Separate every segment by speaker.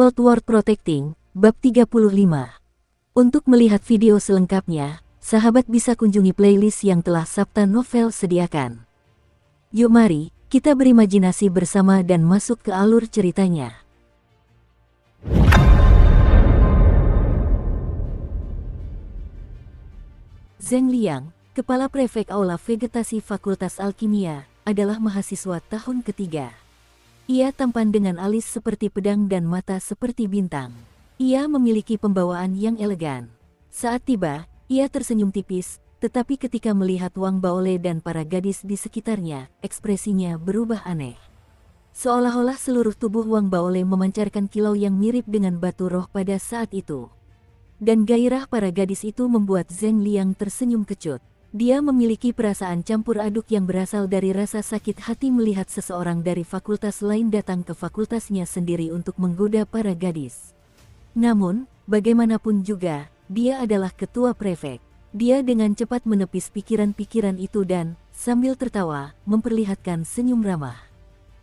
Speaker 1: Cold War Protecting, Bab 35. Untuk melihat video selengkapnya, sahabat bisa kunjungi playlist yang telah Sabta Novel sediakan. Yuk mari, kita berimajinasi bersama dan masuk ke alur ceritanya. Zheng Liang, Kepala Prefek Aula Vegetasi Fakultas Alkimia, adalah mahasiswa tahun ketiga. Ia tampan dengan alis seperti pedang dan mata seperti bintang. Ia memiliki pembawaan yang elegan. Saat tiba, ia tersenyum tipis, tetapi ketika melihat Wang Baole dan para gadis di sekitarnya, ekspresinya berubah aneh. Seolah-olah seluruh tubuh Wang Baole memancarkan kilau yang mirip dengan batu roh pada saat itu. Dan gairah para gadis itu membuat Zheng Liang tersenyum kecut. Dia memiliki perasaan campur aduk yang berasal dari rasa sakit hati melihat seseorang dari fakultas lain datang ke fakultasnya sendiri untuk menggoda para gadis. Namun, bagaimanapun juga, dia adalah ketua prefek. Dia dengan cepat menepis pikiran-pikiran itu dan, sambil tertawa, memperlihatkan senyum ramah.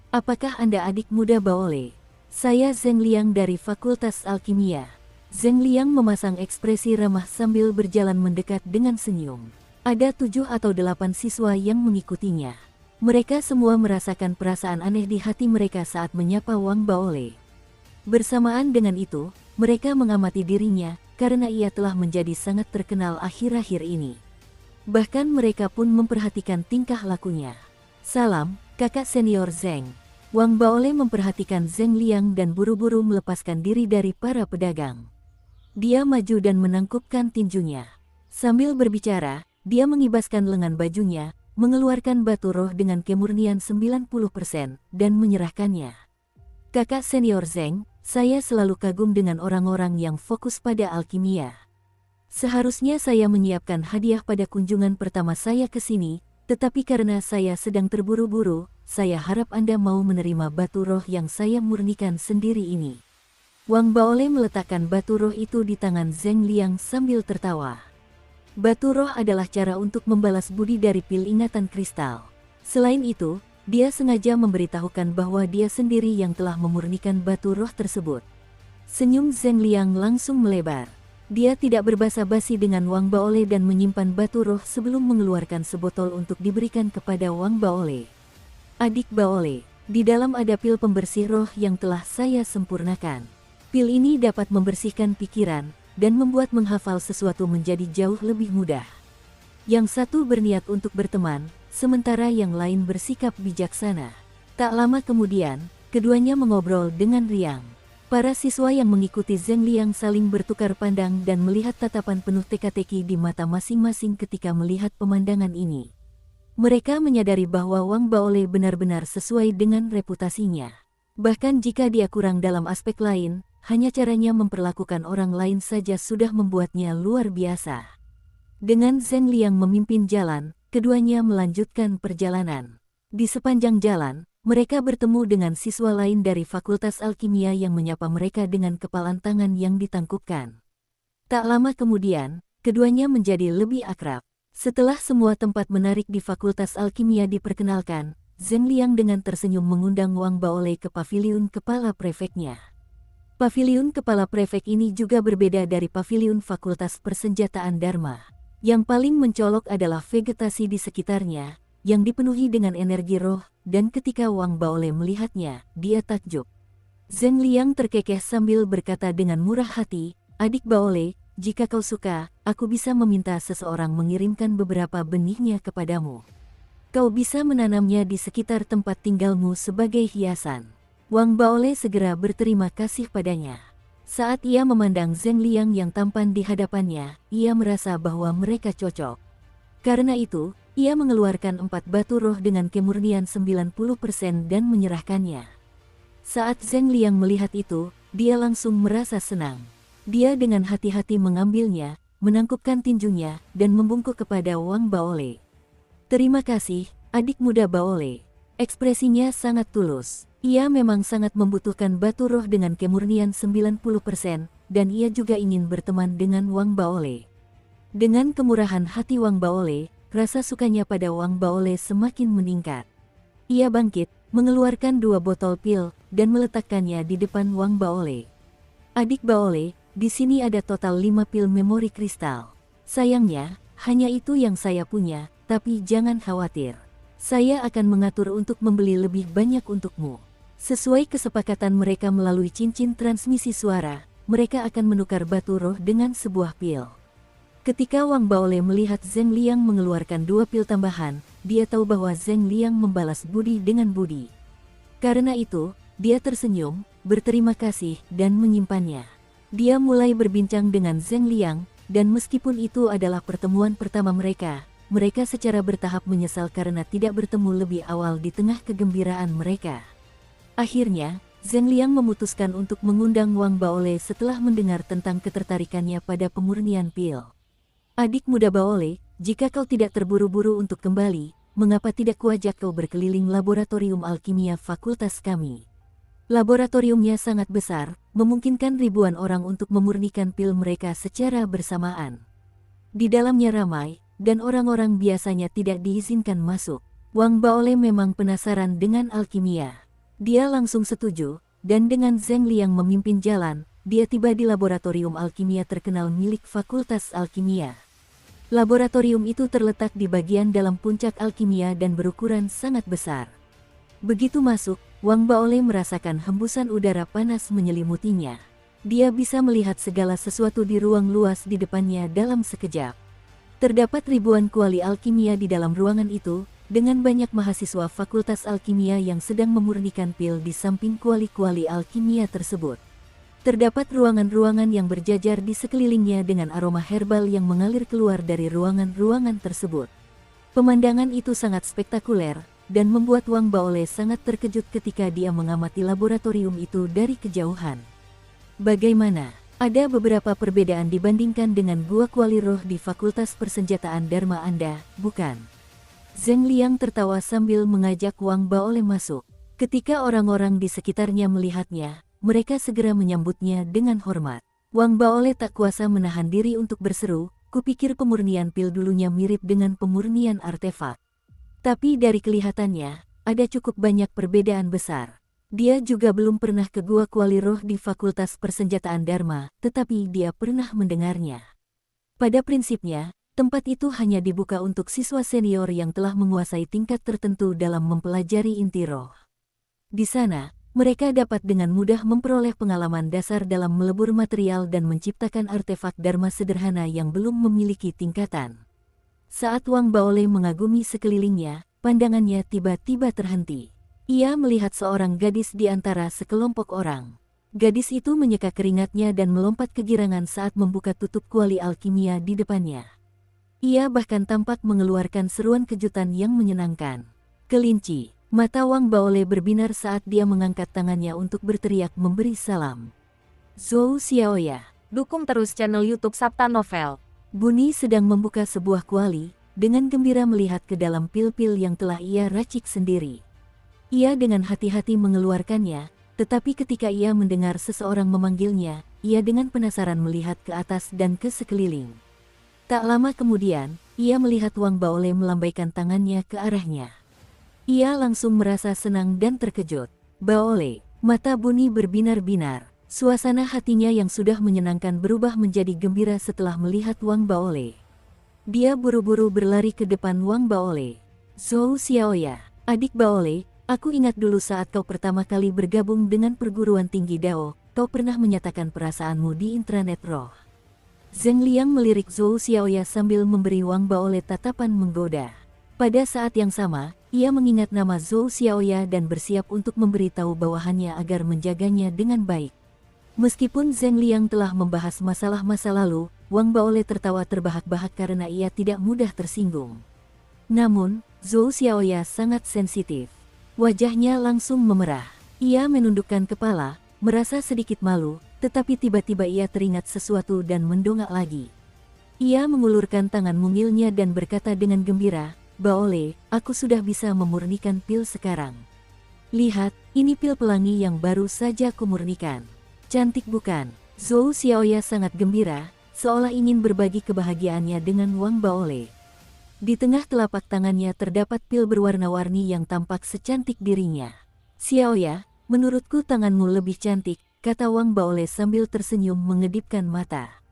Speaker 1: "Apakah Anda adik muda Baole? Saya Zheng Liang dari Fakultas Alkimia." Zheng Liang memasang ekspresi ramah sambil berjalan mendekat dengan senyum. Ada 7 atau 8 siswa yang mengikutinya. Mereka semua merasakan perasaan aneh di hati mereka saat menyapa Wang Baole. Bersamaan dengan itu, mereka mengamati dirinya, karena ia telah menjadi sangat terkenal akhir-akhir ini. Bahkan mereka pun memperhatikan tingkah lakunya. "Salam, kakak senior Zheng." Wang Baole memperhatikan Zheng Liang dan buru-buru melepaskan diri dari para pedagang. Dia maju dan menangkupkan tinjunya. Sambil berbicara, dia mengibaskan lengan bajunya, mengeluarkan batu roh dengan kemurnian 90% dan menyerahkannya. "Kakak senior Zheng, saya selalu kagum dengan orang-orang yang fokus pada alkimia. Seharusnya saya menyiapkan hadiah pada kunjungan pertama saya ke sini, tetapi karena saya sedang terburu-buru, saya harap Anda mau menerima batu roh yang saya murnikan sendiri ini." Wang Baole meletakkan batu roh itu di tangan Zheng Liang sambil tertawa. Batu roh adalah cara untuk membalas budi dari pil ingatan kristal. Selain itu, dia sengaja memberitahukan bahwa dia sendiri yang telah memurnikan batu roh tersebut. Senyum Zheng Liang langsung melebar. Dia tidak berbasa-basi dengan Wang Baole dan menyimpan batu roh sebelum mengeluarkan sebotol untuk diberikan kepada Wang Baole. "Adik Baole, di dalam ada pil pembersih roh yang telah saya sempurnakan. Pil ini dapat membersihkan pikiran dan membuat menghafal sesuatu menjadi jauh lebih mudah." Yang satu berniat untuk berteman, sementara yang lain bersikap bijaksana. Tak lama kemudian, keduanya mengobrol dengan riang. Para siswa yang mengikuti Zheng Liang saling bertukar pandang dan melihat tatapan penuh teka-teki di mata masing-masing ketika melihat pemandangan ini. Mereka menyadari bahwa Wang Baole benar-benar sesuai dengan reputasinya. Bahkan jika dia kurang dalam aspek lain, hanya caranya memperlakukan orang lain saja sudah membuatnya luar biasa. Dengan Zheng Liang memimpin jalan, keduanya melanjutkan perjalanan. Di sepanjang jalan, mereka bertemu dengan siswa lain dari Fakultas Alkimia yang menyapa mereka dengan kepalan tangan yang ditangkupkan. Tak lama kemudian, keduanya menjadi lebih akrab. Setelah semua tempat menarik di Fakultas Alkimia diperkenalkan, Zheng Liang dengan tersenyum mengundang Wang Baole ke paviliun kepala prefeknya. Paviliun kepala prefek ini juga berbeda dari paviliun Fakultas Persenjataan Dharma. Yang paling mencolok adalah vegetasi di sekitarnya, yang dipenuhi dengan energi roh, dan ketika Wang Baole melihatnya, dia takjub. Zheng Liang terkekeh sambil berkata dengan murah hati, "Adik Baole, jika kau suka, aku bisa meminta seseorang mengirimkan beberapa benihnya kepadamu. Kau bisa menanamnya di sekitar tempat tinggalmu sebagai hiasan." Wang Baole segera berterima kasih padanya. Saat ia memandang Zheng Liang yang tampan di hadapannya, ia merasa bahwa mereka cocok. Karena itu, ia mengeluarkan 4 batu roh dengan kemurnian 90% dan menyerahkannya. Saat Zheng Liang melihat itu, dia langsung merasa senang. Dia dengan hati-hati mengambilnya, menangkupkan tinjunya, dan membungkuk kepada Wang Baole. "Terima kasih, adik muda Baole." Ekspresinya sangat tulus. Ia memang sangat membutuhkan batu roh dengan kemurnian 90%, dan ia juga ingin berteman dengan Wang Baole. Dengan kemurahan hati Wang Baole, rasa sukanya pada Wang Baole semakin meningkat. Ia bangkit, mengeluarkan 2 botol pil, dan meletakkannya di depan Wang Baole. Adik Baole, di sini ada total 5 pil memori kristal. Sayangnya, hanya itu yang saya punya, tapi jangan khawatir. Saya akan mengatur untuk membeli lebih banyak untukmu. Sesuai kesepakatan mereka melalui cincin transmisi suara, mereka akan menukar batu roh dengan sebuah pil. Ketika Wang Baole melihat Zheng Liang mengeluarkan 2 pil tambahan, dia tahu bahwa Zheng Liang membalas budi dengan budi. Karena itu, dia tersenyum, berterima kasih, dan menyimpannya. Dia mulai berbincang dengan Zheng Liang, dan meskipun itu adalah pertemuan pertama mereka secara bertahap menyesal karena tidak bertemu lebih awal di tengah kegembiraan mereka. Akhirnya, Zheng Liang memutuskan untuk mengundang Wang Baole setelah mendengar tentang ketertarikannya pada pemurnian pil. Adik muda Baole, jika kau tidak terburu-buru untuk kembali, mengapa tidak kuajak kau berkeliling laboratorium alkimia fakultas kami? Laboratoriumnya sangat besar, memungkinkan ribuan orang untuk memurnikan pil mereka secara bersamaan. Di dalamnya ramai, dan orang-orang biasanya tidak diizinkan masuk. Wang Baole memang penasaran dengan alkimia. Dia langsung setuju, dan dengan Zheng Liang memimpin jalan, dia tiba di laboratorium alkimia terkenal milik Fakultas Alkimia. Laboratorium itu terletak di bagian dalam puncak alkimia dan berukuran sangat besar. Begitu masuk, Wang Baole merasakan hembusan udara panas menyelimutinya. Dia bisa melihat segala sesuatu di ruang luas di depannya dalam sekejap. Terdapat ribuan kuali alkimia di dalam ruangan itu, dengan banyak mahasiswa Fakultas Alkimia yang sedang memurnikan pil di samping kuali-kuali alkimia tersebut. Terdapat ruangan-ruangan yang berjajar di sekelilingnya dengan aroma herbal yang mengalir keluar dari ruangan-ruangan tersebut. Pemandangan itu sangat spektakuler, dan membuat Wang Baole sangat terkejut ketika dia mengamati laboratorium itu dari kejauhan. Bagaimana? Ada beberapa perbedaan dibandingkan dengan gua kuali roh di Fakultas Persenjataan Dharma Anda, bukan? Zheng Liang tertawa sambil mengajak Wang Baole masuk. Ketika orang-orang di sekitarnya melihatnya, mereka segera menyambutnya dengan hormat. Wang Baole tak kuasa menahan diri untuk berseru, kupikir pemurnian pil dulunya mirip dengan pemurnian artefak. Tapi dari kelihatannya, ada cukup banyak perbedaan besar. Dia juga belum pernah ke gua kuali roh di Fakultas Persenjataan Dharma, tetapi dia pernah mendengarnya. Pada prinsipnya, tempat itu hanya dibuka untuk siswa senior yang telah menguasai tingkat tertentu dalam mempelajari inti roh. Di sana, mereka dapat dengan mudah memperoleh pengalaman dasar dalam melebur material dan menciptakan artefak dharma sederhana yang belum memiliki tingkatan. Saat Wang Baole mengagumi sekelilingnya, pandangannya tiba-tiba terhenti. Ia melihat seorang gadis di antara sekelompok orang. Gadis itu menyeka keringatnya dan melompat kegirangan saat membuka tutup kuali alkimia di depannya. Ia bahkan tampak mengeluarkan seruan kejutan yang menyenangkan. Kelinci, mata Wang Baole berbinar saat dia mengangkat tangannya untuk berteriak memberi salam. Zhou Xiaoya,
Speaker 2: Dukung terus channel YouTube Sabta Novel.
Speaker 1: Buni sedang membuka sebuah kuali, dengan gembira melihat ke dalam pil-pil yang telah ia racik sendiri. Ia dengan hati-hati mengeluarkannya, tetapi ketika ia mendengar seseorang memanggilnya, ia dengan penasaran melihat ke atas dan ke sekeliling. Tak lama kemudian, ia melihat Wang Baole melambaikan tangannya ke arahnya. Ia langsung merasa senang dan terkejut. Baole, mata Buni berbinar-binar. Suasana hatinya yang sudah menyenangkan berubah menjadi gembira setelah melihat Wang Baole. Dia buru-buru berlari ke depan Wang Baole. Zhou Xiaoya, adik Baole, aku ingat dulu saat kau pertama kali bergabung dengan perguruan tinggi Dao, kau pernah menyatakan perasaanmu di intranet roh. Zheng Liang melirik Zhou Xiaoya sambil memberi Wang Baole tatapan menggoda. Pada saat yang sama, ia mengingat nama Zhou Xiaoya dan bersiap untuk memberitahu bawahannya agar menjaganya dengan baik. Meskipun Zheng Liang telah membahas masalah masa lalu, Wang Baole tertawa terbahak-bahak karena ia tidak mudah tersinggung. Namun, Zhou Xiaoya sangat sensitif. Wajahnya langsung memerah. Ia menundukkan kepala, merasa sedikit malu, tetapi tiba-tiba ia teringat sesuatu dan mendongak lagi. Ia mengulurkan tangan mungilnya dan berkata dengan gembira, Baole, aku sudah bisa memurnikan pil sekarang. Lihat, ini pil pelangi yang baru saja kumurnikan. Cantik bukan? Zhou Xiaoya sangat gembira, seolah ingin berbagi kebahagiaannya dengan Wang Baole. Di tengah telapak tangannya terdapat pil berwarna-warni yang tampak secantik dirinya. Xiaoya, menurutku tanganmu lebih cantik, kata Wang Baole sambil tersenyum mengedipkan mata.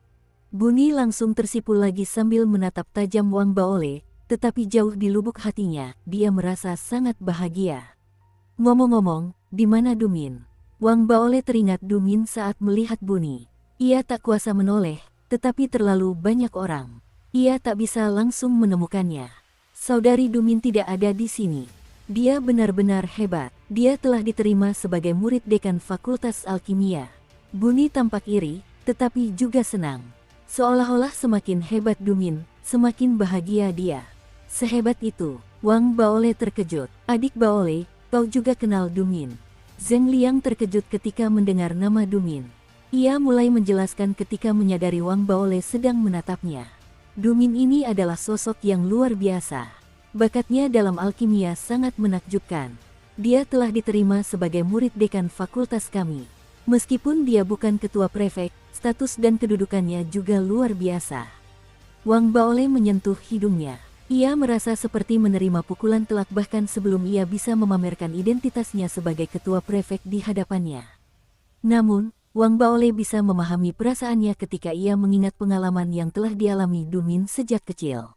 Speaker 1: Buni langsung tersipu lagi sambil menatap tajam Wang Baole, tetapi jauh di lubuk hatinya, dia merasa sangat bahagia. Ngomong-ngomong, di mana Dumin? Wang Baole teringat Dumin saat melihat Buni. Ia tak kuasa menoleh, tetapi terlalu banyak orang. Ia tak bisa langsung menemukannya. Saudari Dumin tidak ada di sini. Dia benar-benar hebat. Dia telah diterima sebagai murid dekan Fakultas Alkimia. Buni tampak iri, tetapi juga senang. Seolah-olah semakin hebat Dumin, semakin bahagia dia. Sehebat itu, Wang Baole terkejut. Adik Baole, kau juga kenal Dumin? Zheng Liang terkejut ketika mendengar nama Dumin. Ia mulai menjelaskan ketika menyadari Wang Baole sedang menatapnya. Dumin ini adalah sosok yang luar biasa. Bakatnya dalam alkimia sangat menakjubkan. Dia telah diterima sebagai murid dekan fakultas kami. Meskipun dia bukan ketua prefek, status dan kedudukannya juga luar biasa. Wang Baole menyentuh hidungnya. Ia merasa seperti menerima pukulan telak bahkan sebelum ia bisa memamerkan identitasnya sebagai ketua prefek di hadapannya. Namun, Wang Baole bisa memahami perasaannya ketika ia mengingat pengalaman yang telah dialami Dumin sejak kecil.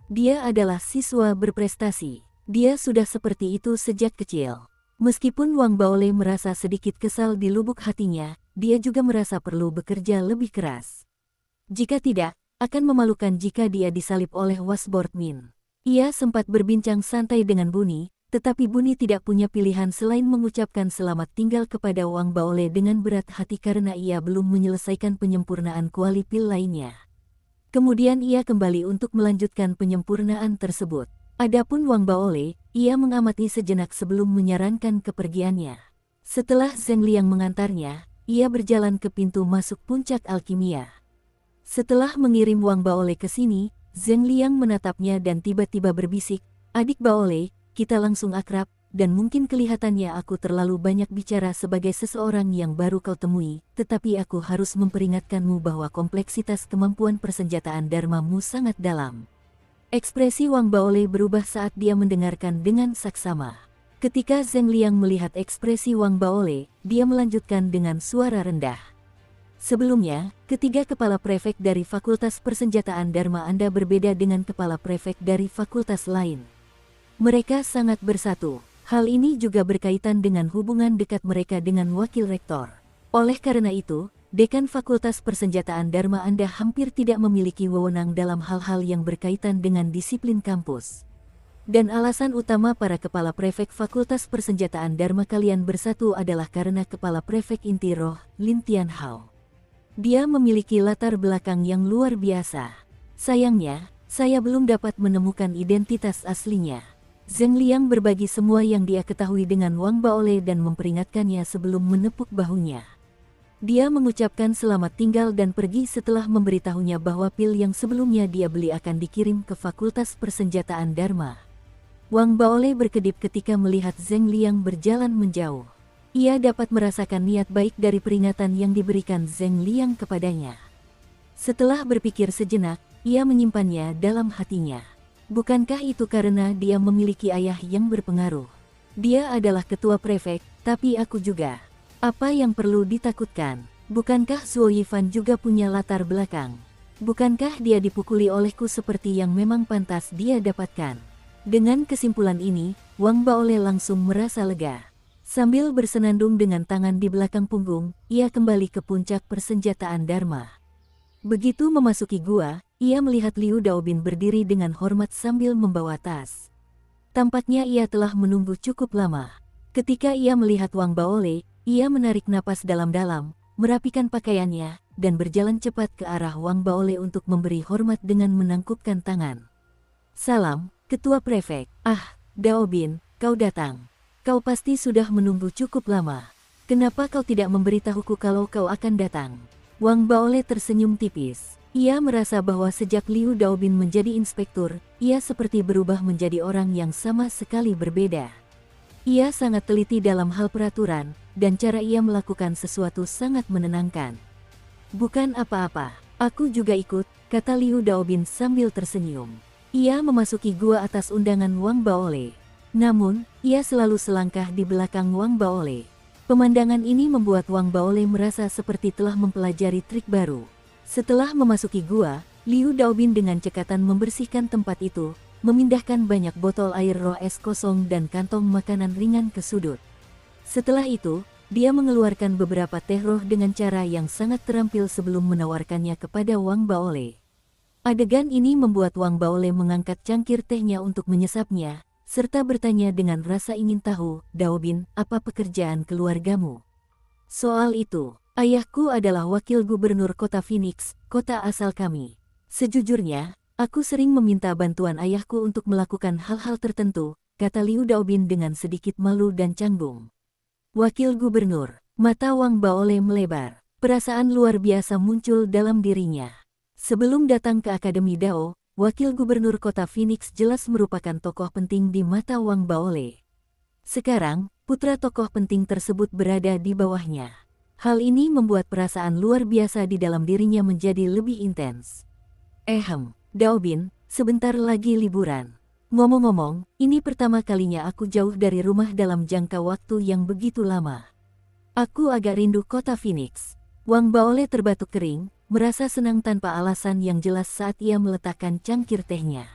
Speaker 1: Dia adalah siswa berprestasi. Dia sudah seperti itu sejak kecil. Meskipun Wang Baole merasa sedikit kesal di lubuk hatinya, dia juga merasa perlu bekerja lebih keras. Jika tidak, akan memalukan jika dia disalib oleh Wasbord Min. Ia sempat berbincang santai dengan Buni, tetapi Buni tidak punya pilihan selain mengucapkan selamat tinggal kepada Wang Baole dengan berat hati karena ia belum menyelesaikan penyempurnaan kuali pil lainnya. Kemudian ia kembali untuk melanjutkan penyempurnaan tersebut. Adapun Wang Baole, ia mengamati sejenak sebelum menyarankan kepergiannya. Setelah Zheng Liang mengantarnya, ia berjalan ke pintu masuk puncak alkimia. Setelah mengirim Wang Baole ke sini, Zheng Liang menatapnya dan tiba-tiba berbisik, "Adik Baole, kita langsung akrab, dan mungkin kelihatannya aku terlalu banyak bicara sebagai seseorang yang baru kau temui, tetapi aku harus memperingatkanmu bahwa kompleksitas kemampuan persenjataan Dharmamu sangat dalam." Ekspresi Wang Baole berubah saat dia mendengarkan dengan saksama. Ketika Zheng Liang melihat ekspresi Wang Baole, dia melanjutkan dengan suara rendah. "Sebelumnya, ketiga kepala prefek dari Fakultas Persenjataan Dharma Anda berbeda dengan kepala prefek dari fakultas lain. Mereka sangat bersatu. Hal ini juga berkaitan dengan hubungan dekat mereka dengan wakil rektor. Oleh karena itu, dekan Fakultas Persenjataan Dharma Anda hampir tidak memiliki wewenang dalam hal-hal yang berkaitan dengan disiplin kampus. Dan alasan utama para kepala prefek Fakultas Persenjataan Dharma kalian bersatu adalah karena kepala prefek inti roh, Lin Tianhao. Dia memiliki latar belakang yang luar biasa. Sayangnya, saya belum dapat menemukan identitas aslinya." Zheng Liang berbagi semua yang dia ketahui dengan Wang Baole dan memperingatkannya sebelum menepuk bahunya. Dia mengucapkan selamat tinggal dan pergi setelah memberitahunya bahwa pil yang sebelumnya dia beli akan dikirim ke Fakultas Persenjataan Dharma. Wang Baole berkedip ketika melihat Zheng Liang berjalan menjauh. Ia dapat merasakan niat baik dari peringatan yang diberikan Zheng Liang kepadanya. Setelah berpikir sejenak, ia menyimpannya dalam hatinya. Bukankah itu karena dia memiliki ayah yang berpengaruh? Dia adalah ketua prefek, tapi aku juga. Apa yang perlu ditakutkan? Bukankah Zuo Yifan juga punya latar belakang? Bukankah dia dipukuli olehku seperti yang memang pantas dia dapatkan? Dengan kesimpulan ini, Wang Baole langsung merasa lega. Sambil bersenandung dengan tangan di belakang punggung, ia kembali ke puncak persenjataan Dharma. Begitu memasuki gua, ia melihat Liu Daobin berdiri dengan hormat sambil membawa tas. Tampaknya ia telah menunggu cukup lama. Ketika ia melihat Wang Baole, ia menarik napas dalam-dalam, merapikan pakaiannya, dan berjalan cepat ke arah Wang Baole untuk memberi hormat dengan menangkupkan tangan. "Salam, Ketua Prefek." "Ah, Daobin, kau datang. Kau pasti sudah menunggu cukup lama. Kenapa kau tidak memberitahuku kalau kau akan datang?" Wang Baole tersenyum tipis. Ia merasa bahwa sejak Liu Daobin menjadi inspektur, ia seperti berubah menjadi orang yang sama sekali berbeda. Ia sangat teliti dalam hal peraturan, dan cara ia melakukan sesuatu sangat menenangkan. "Bukan apa-apa, aku juga ikut," kata Liu Daobin sambil tersenyum. Ia memasuki gua atas undangan Wang Baole. Namun, ia selalu selangkah di belakang Wang Baole. Pemandangan ini membuat Wang Baole merasa seperti telah mempelajari trik baru. Setelah memasuki gua, Liu Daobin dengan cekatan membersihkan tempat itu, memindahkan banyak botol air roh es kosong dan kantong makanan ringan ke sudut. Setelah itu, dia mengeluarkan beberapa teh roh dengan cara yang sangat terampil sebelum menawarkannya kepada Wang Baole. Adegan ini membuat Wang Baole mengangkat cangkir tehnya untuk menyesapnya, serta bertanya dengan rasa ingin tahu, "Daobin, apa pekerjaan keluargamu?" "Soal itu, ayahku adalah wakil gubernur kota Phoenix, kota asal kami. Sejujurnya, aku sering meminta bantuan ayahku untuk melakukan hal-hal tertentu," kata Liu Daobin dengan sedikit malu dan canggung. Wakil gubernur, mata Wang Baole melebar. Perasaan luar biasa muncul dalam dirinya. Sebelum datang ke Akademi Dao, wakil gubernur kota Phoenix jelas merupakan tokoh penting di mata Wang Baole. Sekarang, putra tokoh penting tersebut berada di bawahnya. Hal ini membuat perasaan luar biasa di dalam dirinya menjadi lebih intens. Daobin, sebentar lagi liburan. Ngomong-ngomong, ini pertama kalinya aku jauh dari rumah dalam jangka waktu yang begitu lama. Aku agak rindu kota Phoenix. Wang Baole terbatuk kering, merasa senang tanpa alasan yang jelas saat ia meletakkan cangkir tehnya.